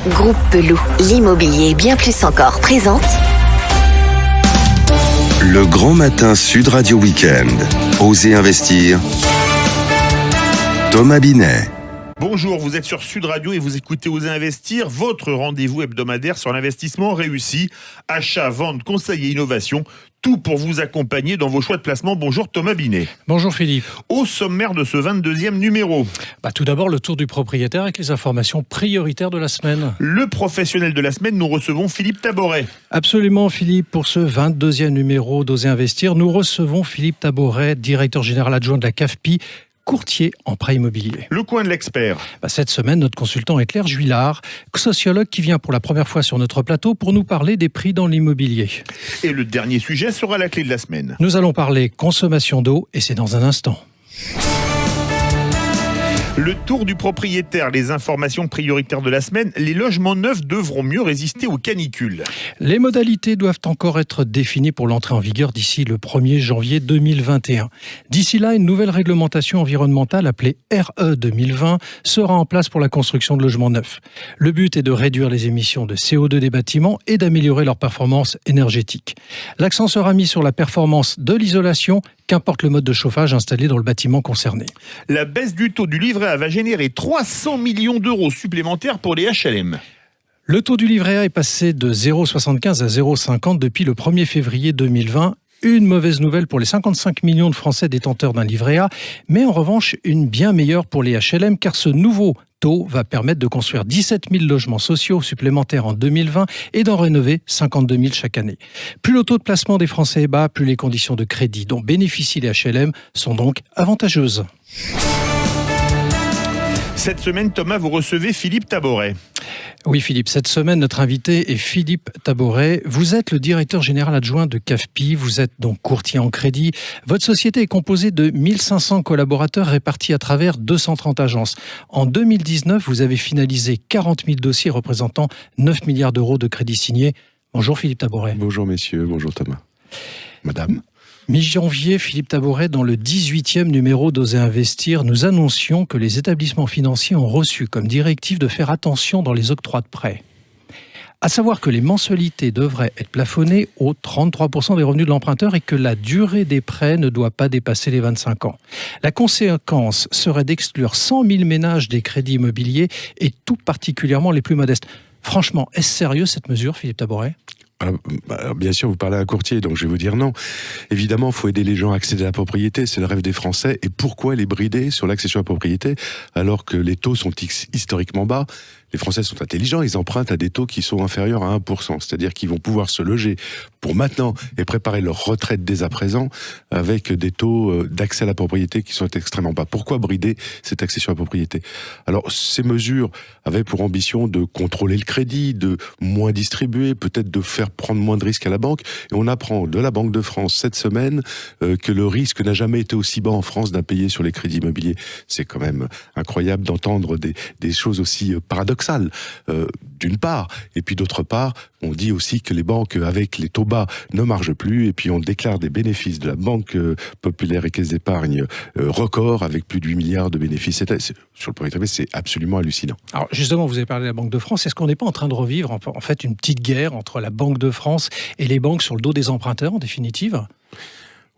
Groupe Peloux, l'immobilier bien plus encore présente Le Grand Matin Sud Radio Week-end. Osez investir. Thomas Binet. Bonjour, vous êtes sur Sud Radio et vous écoutez Osez investir, votre rendez-vous hebdomadaire sur l'investissement réussi. Achat, vente, conseil et innovation, tout pour vous accompagner dans vos choix de placement. Bonjour Thomas Binet. Bonjour Philippe. Au sommaire de ce 22e numéro. Tout d'abord, le tour du propriétaire avec les informations prioritaires de la semaine. Le professionnel de la semaine, nous recevons Philippe Taboret. Absolument Philippe, pour ce 22e numéro d'Osez investir, nous recevons Philippe Taboret, directeur général adjoint de la CAFPI, courtier en prêt immobilier. Le coin de l'expert. Cette semaine, notre consultant est Claire Juillard, sociologue qui vient pour la première fois sur notre plateau pour nous parler des prix dans l'immobilier. Et le dernier sujet sera la clé de la semaine. Nous allons parler consommation d'eau et c'est dans un instant. Le tour du propriétaire, les informations prioritaires de la semaine, les logements neufs devront mieux résister aux canicules. Les modalités doivent encore être définies pour l'entrée en vigueur d'ici le 1er janvier 2021. D'ici là, une nouvelle réglementation environnementale appelée RE 2020 sera en place pour la construction de logements neufs. Le but est de réduire les émissions de CO2 des bâtiments et d'améliorer leur performance énergétique. L'accent sera mis sur la performance de l'isolation, qu'importe le mode de chauffage installé dans le bâtiment concerné. La baisse du taux du livret A va générer 300 millions d'euros supplémentaires pour les HLM. Le taux du livret A est passé de 0,75 à 0,50 depuis le 1er février 2020. Une mauvaise nouvelle pour les 55 millions de Français détenteurs d'un livret A, mais en revanche une bien meilleure pour les HLM car ce nouveau taux va permettre de construire 17 000 logements sociaux supplémentaires en 2020 et d'en rénover 52 000 chaque année. Plus le taux de placement des Français est bas, plus les conditions de crédit dont bénéficient les HLM sont donc avantageuses. Cette semaine, Thomas, vous recevez Philippe Taboret. Oui Philippe, cette semaine, notre invité est Philippe Taboret. Vous êtes le directeur général adjoint de CAFPI, vous êtes donc courtier en crédit. Votre société est composée de 1500 collaborateurs répartis à travers 230 agences. En 2019, vous avez finalisé 40 000 dossiers représentant 9 milliards d'euros de crédits signés. Bonjour Philippe Taboret. Bonjour messieurs, bonjour Thomas. Madame. Mi-janvier, Philippe Taboret, dans le 18e numéro d'Osez investir, nous annoncions que les établissements financiers ont reçu comme directive de faire attention dans les octrois de prêts. À savoir que les mensualités devraient être plafonnées aux 33% des revenus de l'emprunteur et que la durée des prêts ne doit pas dépasser les 25 ans. La conséquence serait d'exclure 100 000 ménages des crédits immobiliers et tout particulièrement les plus modestes. Franchement, est-ce sérieux cette mesure, Philippe Taboret ? Alors, bien sûr, vous parlez à un courtier, donc je vais vous dire non. Évidemment, il faut aider les gens à accéder à la propriété, c'est le rêve des Français. Et pourquoi les brider sur l'accession à la propriété alors que les taux sont historiquement bas ? Les Français sont intelligents, ils empruntent à des taux qui sont inférieurs à 1%. C'est-à-dire qu'ils vont pouvoir se loger pour maintenant et préparer leur retraite dès à présent avec des taux d'accès à la propriété qui sont extrêmement bas. Pourquoi brider cette accession à la propriété ? Alors, ces mesures avaient pour ambition de contrôler le crédit, de moins distribuer, peut-être de faire prendre moins de risques à la banque. Et on apprend de la Banque de France cette semaine que le risque n'a jamais été aussi bas en France d'impayé sur les crédits immobiliers. C'est quand même incroyable d'entendre des choses aussi paradoxales. D'une part, et puis d'autre part, on dit aussi que les banques avec les taux bas ne marchent plus, et puis on déclare des bénéfices de la Banque Populaire et Caisse d'épargne record avec plus de 8 milliards de bénéfices. Sur le premier trimestre, c'est absolument hallucinant. Alors justement, vous avez parlé de la Banque de France. Est-ce qu'on n'est pas en train de revivre en fait une petite guerre entre la Banque de France et les banques sur le dos des emprunteurs en définitive ?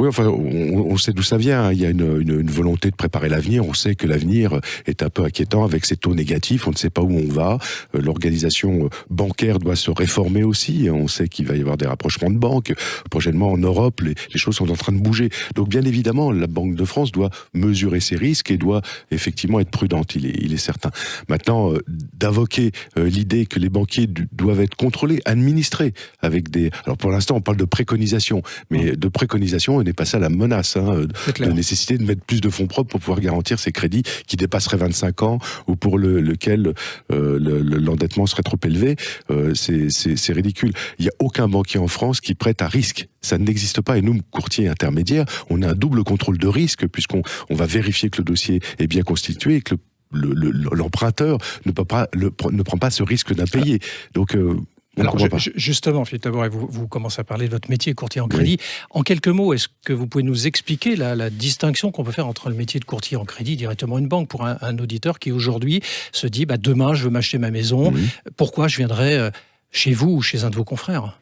Oui, enfin, on sait d'où ça vient. Il y a une volonté de préparer l'avenir. On sait que l'avenir est un peu inquiétant avec ces taux négatifs. On ne sait pas où on va. L'organisation bancaire doit se réformer aussi. On sait qu'il va y avoir des rapprochements de banques. Prochainement, en Europe, les choses sont en train de bouger. Donc, bien évidemment, la Banque de France doit mesurer ses risques et doit effectivement être prudente. Il est certain. Maintenant, d'invoquer l'idée que les banquiers doivent être contrôlés, administrés avec des... Alors, pour l'instant, on parle de préconisation. Mais de préconisation, est passé à la menace de nécessité de mettre plus de fonds propres pour pouvoir garantir ces crédits qui dépasseraient 25 ans ou pour lequel l'endettement serait trop élevé. C'est ridicule. Il n'y a aucun banquier en France qui prête à risque. Ça n'existe pas. Et nous, courtiers intermédiaires, on a un double contrôle de risque puisqu'on va vérifier que le dossier est bien constitué et que l'emprunteur ne prend pas ce risque d'impayé. Donc Alors justement, Philippe Tabouret, vous commencez à parler de votre métier courtier en crédit. Oui. En quelques mots, est-ce que vous pouvez nous expliquer la distinction qu'on peut faire entre le métier de courtier en crédit directement une banque pour un auditeur qui aujourd'hui se dit demain je veux m'acheter ma maison, pourquoi je viendrais chez vous ou chez un de vos confrères ?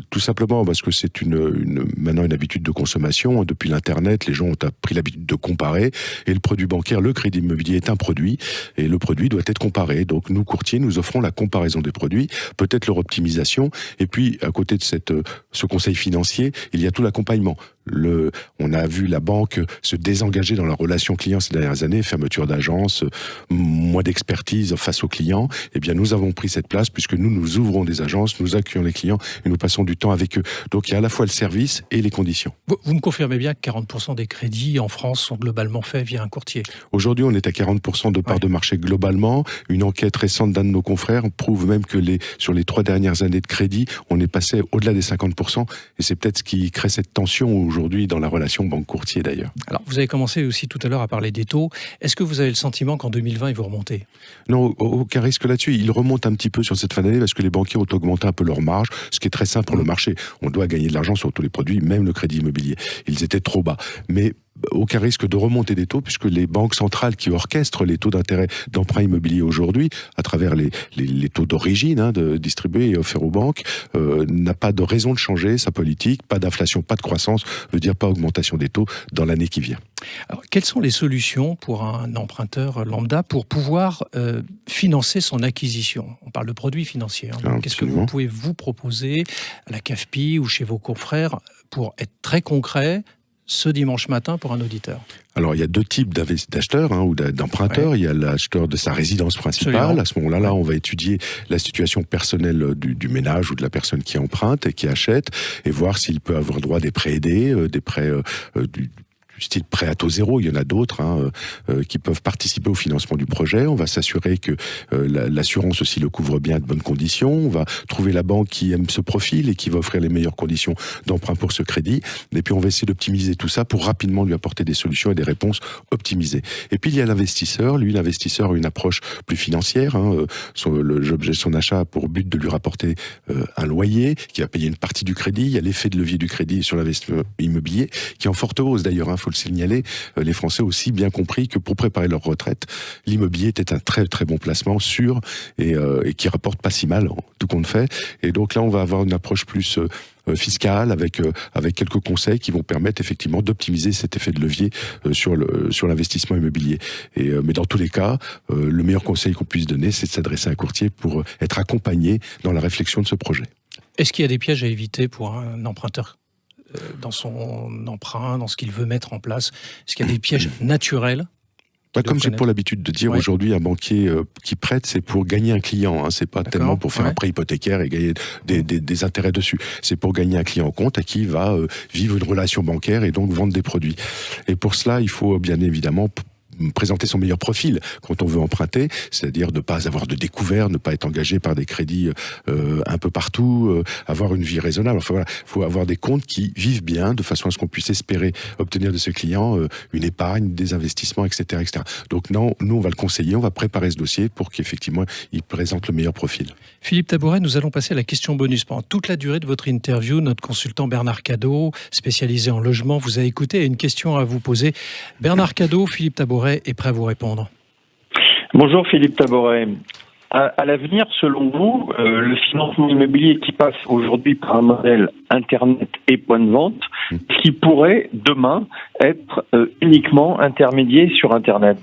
Tout simplement parce que c'est maintenant une habitude de consommation. Depuis l'Internet, les gens ont pris l'habitude de comparer. Et le produit bancaire, le crédit immobilier est un produit. Et le produit doit être comparé. Donc nous, courtiers, nous offrons la comparaison des produits, peut-être leur optimisation. Et puis, à côté de ce conseil financier, il y a tout l'accompagnement. On a vu la banque se désengager dans la relation client ces dernières années, fermeture d'agence, moins d'expertise face aux clients. Eh bien, nous avons pris cette place puisque nous ouvrons des agences, nous accueillons les clients et nous passons du temps avec eux. Donc, il y a à la fois le service et les conditions. Vous me confirmez bien que 40% des crédits en France sont globalement faits via un courtier ? Aujourd'hui, on est à 40% de part de marché globalement. Une enquête récente d'un de nos confrères prouve même que sur les 3 dernières années de crédit, on est passé au-delà des 50%. Et c'est peut-être ce qui crée cette tension aujourd'hui dans la relation banque-courtier d'ailleurs. Alors, vous avez commencé aussi tout à l'heure à parler des taux. Est-ce que vous avez le sentiment qu'en 2020, ils vont remonter ? Non, aucun risque là-dessus. Ils remontent un petit peu sur cette fin d'année parce que les banquiers ont augmenté un peu leur marge, ce qui est très simple pour le marché. On doit gagner de l'argent sur tous les produits, même le crédit immobilier. Ils étaient trop bas. Mais aucun risque de remonter des taux puisque les banques centrales qui orchestrent les taux d'intérêt d'emprunt immobilier aujourd'hui, à travers les taux d'origine distribués et offerts aux banques, n'a pas de raison de changer sa politique. Pas d'inflation, pas de croissance, veut dire pas augmentation des taux dans l'année qui vient. Alors, quelles sont les solutions pour un emprunteur lambda pour pouvoir financer son acquisition ? On parle de produits financiers. Qu'est-ce que vous pouvez vous proposer à la CAFPI ou chez vos confrères pour être très concret ce dimanche matin pour un auditeur ? Alors, il y a 2 types d'acheteurs ou d'emprunteurs. Ouais. Il y a l'acheteur de sa résidence principale. Absolument. À ce moment-là, on va étudier la situation personnelle du ménage ou de la personne qui emprunte et qui achète et voir s'il peut avoir droit à des prêts aidés, des prêts du style prêt à taux zéro, il y en a d'autres qui peuvent participer au financement du projet. On va s'assurer que l'assurance aussi le couvre bien de bonnes conditions. On va trouver la banque qui aime ce profil et qui va offrir les meilleures conditions d'emprunt pour ce crédit. Et puis on va essayer d'optimiser tout ça pour rapidement lui apporter des solutions et des réponses optimisées. Et puis il y a l'investisseur. Lui, l'investisseur a une approche plus financière. Son achat a pour but de lui rapporter un loyer qui va payer une partie du crédit. Il y a l'effet de levier du crédit sur l'investissement immobilier qui est en forte hausse d'ailleurs. Faut le signaler, les Français ont aussi bien compris que pour préparer leur retraite, l'immobilier était un très très bon placement sûr et qui rapporte pas si mal, tout compte fait. Et donc là, on va avoir une approche plus fiscale avec quelques conseils qui vont permettre effectivement d'optimiser cet effet de levier sur l'investissement immobilier. Mais dans tous les cas, le meilleur conseil qu'on puisse donner, c'est de s'adresser à un courtier pour être accompagné dans la réflexion de ce projet. Est-ce qu'il y a des pièges à éviter pour un emprunteur dans son emprunt, dans ce qu'il veut mettre en place? Est-ce qu'il y a des pièges naturels? Comme j'ai pour l'habitude de dire, aujourd'hui, un banquier qui prête, c'est pour gagner un client. C'est pas tellement pour faire un prêt hypothécaire et gagner des intérêts dessus. C'est pour gagner un client en compte à qui il va vivre une relation bancaire et donc vendre des produits. Et pour cela, il faut bien évidemment présenter son meilleur profil quand on veut emprunter, c'est-à-dire ne pas avoir de découvert, ne pas être engagé par des crédits un peu partout, avoir une vie raisonnable. Enfin voilà, il faut avoir des comptes qui vivent bien, de façon à ce qu'on puisse espérer obtenir de ce client une épargne, des investissements, etc., etc. Donc non, nous on va le conseiller, on va préparer ce dossier pour qu'effectivement il présente le meilleur profil. Philippe Tabouret, nous allons passer à la question bonus. Pendant toute la durée de votre interview, notre consultant Bernard Cadot, spécialisé en logement, vous a écouté et une question à vous poser. Bernard Cadot, Philippe Tabouret est prêt à vous répondre. Bonjour Philippe Tabouret. À l'avenir, selon vous, le financement immobilier qui passe aujourd'hui par un modèle Internet et point de vente, qui pourrait demain être uniquement intermédié sur Internet ?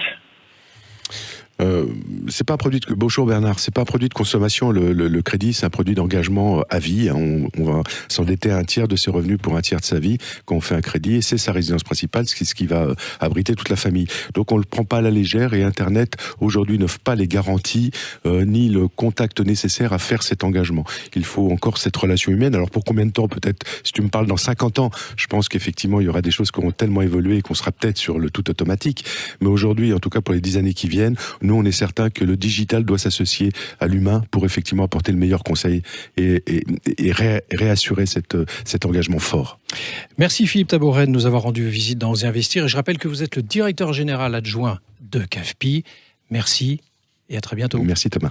C'est pas un produit de... Bonjour Bernard, c'est pas un produit de consommation, le crédit, c'est un produit d'engagement à vie. On va s'endetter à un tiers de ses revenus pour un tiers de sa vie quand on fait un crédit, et c'est sa résidence principale, ce qui va abriter toute la famille. Donc on le prend pas à la légère, et Internet aujourd'hui n'offre pas les garanties ni le contact nécessaire à faire cet engagement. Il faut encore cette relation humaine. Alors pour combien de temps? Peut-être, si tu me parles dans 50 ans, je pense qu'effectivement il y aura des choses qui auront tellement évolué qu'on sera peut-être sur le tout automatique. Mais aujourd'hui, en tout cas pour les 10 années qui viennent, nous on est certain que le digital doit s'associer à l'humain pour effectivement apporter le meilleur conseil et réassurer cet engagement fort. Merci Philippe Tabouret de nous avoir rendu visite dans Oser Investir. Et je rappelle que vous êtes le directeur général adjoint de CAFPI. Merci et à très bientôt. Merci Thomas.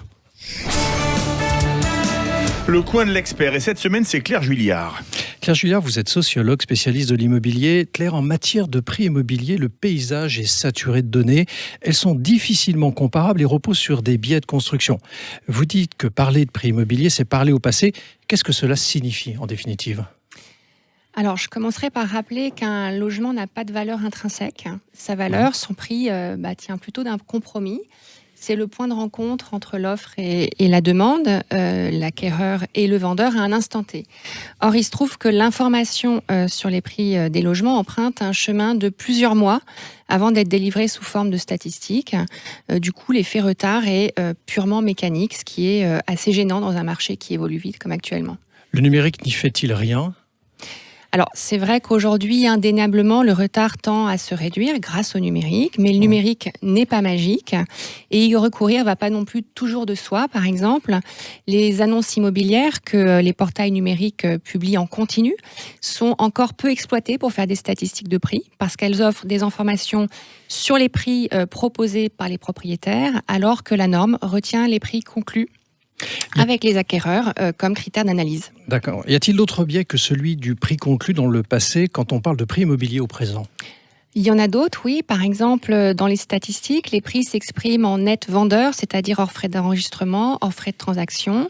Le coin de l'expert. Et cette semaine, c'est Claire Juillard. Claire Juillard, vous êtes sociologue, spécialiste de l'immobilier. Claire, en matière de prix immobilier, le paysage est saturé de données. Elles sont difficilement comparables et reposent sur des biais de construction. Vous dites que parler de prix immobilier, c'est parler au passé. Qu'est-ce que cela signifie en définitive ? Alors, je commencerai par rappeler qu'un logement n'a pas de valeur intrinsèque. Sa valeur, son prix, tient plutôt d'un compromis. C'est le point de rencontre entre l'offre et la demande, l'acquéreur et le vendeur à un instant T. Or, il se trouve que l'information sur les prix des logements emprunte un chemin de plusieurs mois avant d'être délivrée sous forme de statistiques. Du coup, l'effet retard est purement mécanique, ce qui est assez gênant dans un marché qui évolue vite comme actuellement. Le numérique n'y fait-il rien ? Alors, c'est vrai qu'aujourd'hui, indéniablement, le retard tend à se réduire grâce au numérique, mais le numérique n'est pas magique et y recourir va pas non plus toujours de soi. Par exemple, les annonces immobilières que les portails numériques publient en continu sont encore peu exploitées pour faire des statistiques de prix parce qu'elles offrent des informations sur les prix proposés par les propriétaires alors que la norme retient les prix conclus avec les acquéreurs comme critère d'analyse. D'accord. Y a-t-il d'autres biais que celui du prix conclu dans le passé quand on parle de prix immobilier au présent ? Il y en a d'autres, oui. Par exemple, dans les statistiques, les prix s'expriment en net vendeur, c'est-à-dire hors frais d'enregistrement, hors frais de transaction.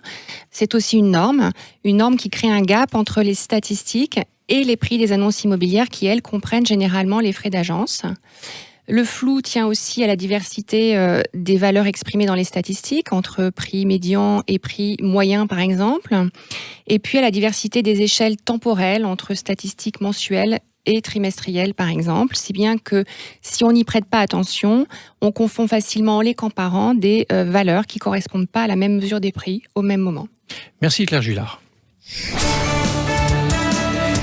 C'est aussi une norme qui crée un gap entre les statistiques et les prix des annonces immobilières qui, elles, comprennent généralement les frais d'agence. Le flou tient aussi à la diversité des valeurs exprimées dans les statistiques, entre prix médian et prix moyen par exemple, et puis à la diversité des échelles temporelles entre statistiques mensuelles et trimestrielles par exemple, si bien que si on n'y prête pas attention, on confond facilement en les comparant des valeurs qui ne correspondent pas à la même mesure des prix au même moment. Merci Claire Juillard.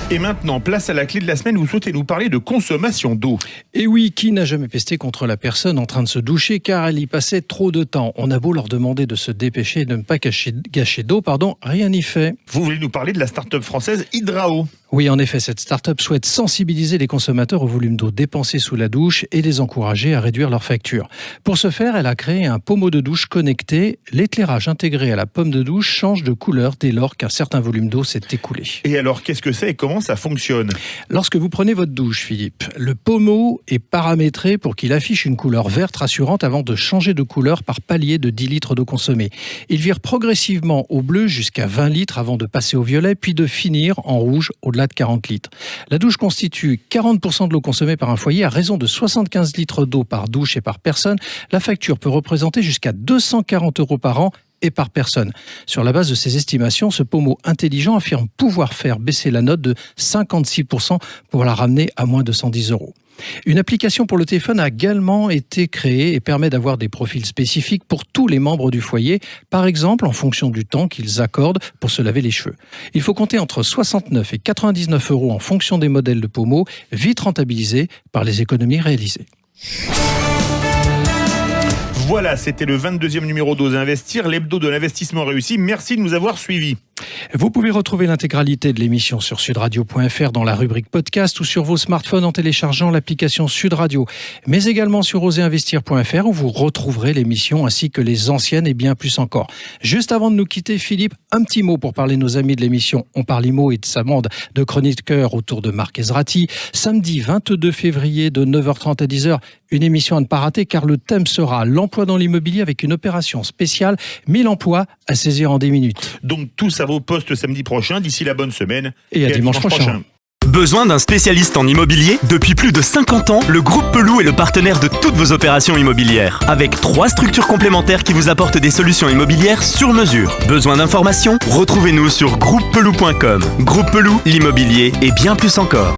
Et maintenant, place à la clé de la semaine, vous souhaitez nous parler de consommation d'eau. Et oui, qui n'a jamais pesté contre la personne en train de se doucher car elle y passait trop de temps ? On a beau leur demander de se dépêcher et de ne pas gâcher d'eau, rien n'y fait. Vous voulez nous parler de la start-up française Hydrao ? Oui, en effet, cette start-up souhaite sensibiliser les consommateurs au volume d'eau dépensé sous la douche et les encourager à réduire leur facture. Pour ce faire, elle a créé un pommeau de douche connecté. L'éclairage intégré à la pomme de douche change de couleur dès lors qu'un certain volume d'eau s'est écoulé. Et alors, qu'est-ce que c'est et comment ça fonctionne ? Lorsque vous prenez votre douche, Philippe, le pommeau est paramétré pour qu'il affiche une couleur verte rassurante avant de changer de couleur par palier de 10 litres d'eau consommée. Il vire progressivement au bleu jusqu'à 20 litres avant de passer au violet, puis de finir en rouge au-delà de 40 litres. La douche constitue 40% de l'eau consommée par un foyer à raison de 75 litres d'eau par douche et par personne. La facture peut représenter jusqu'à 240 € par an et par personne. Sur la base de ces estimations, ce pommeau intelligent affirme pouvoir faire baisser la note de 56% pour la ramener à moins de 110 €. Une application pour le téléphone a également été créée et permet d'avoir des profils spécifiques pour tous les membres du foyer, par exemple en fonction du temps qu'ils accordent pour se laver les cheveux. Il faut compter entre 69 et 99 € en fonction des modèles de pommeau, vite rentabilisés par les économies réalisées. Voilà, c'était le 22e numéro d'Ose Investir, l'hebdo de l'investissement réussi. Merci de nous avoir suivis. Vous pouvez retrouver l'intégralité de l'émission sur sudradio.fr dans la rubrique podcast ou sur vos smartphones en téléchargeant l'application Sud Radio, mais également sur oserinvestir.fr où vous retrouverez l'émission ainsi que les anciennes et bien plus encore. Juste avant de nous quitter, Philippe, un petit mot pour parler de nos amis de l'émission On parle IMO et de sa bande de chroniqueurs autour de Marc Ezrati. Samedi 22 février de 9h30 à 10h, une émission à ne pas rater car le thème sera l'emploi dans l'immobilier avec une opération spéciale 1000 emplois à saisir en 10 minutes. Donc tous à vos postes samedi prochain, d'ici la bonne semaine. Et à dimanche prochain. Besoin d'un spécialiste en immobilier ? Depuis plus de 50 ans, le groupe Pelou est le partenaire de toutes vos opérations immobilières. Avec 3 structures complémentaires qui vous apportent des solutions immobilières sur mesure. Besoin d'informations ? Retrouvez-nous sur groupepelou.com. Groupe Pelou, l'immobilier et bien plus encore.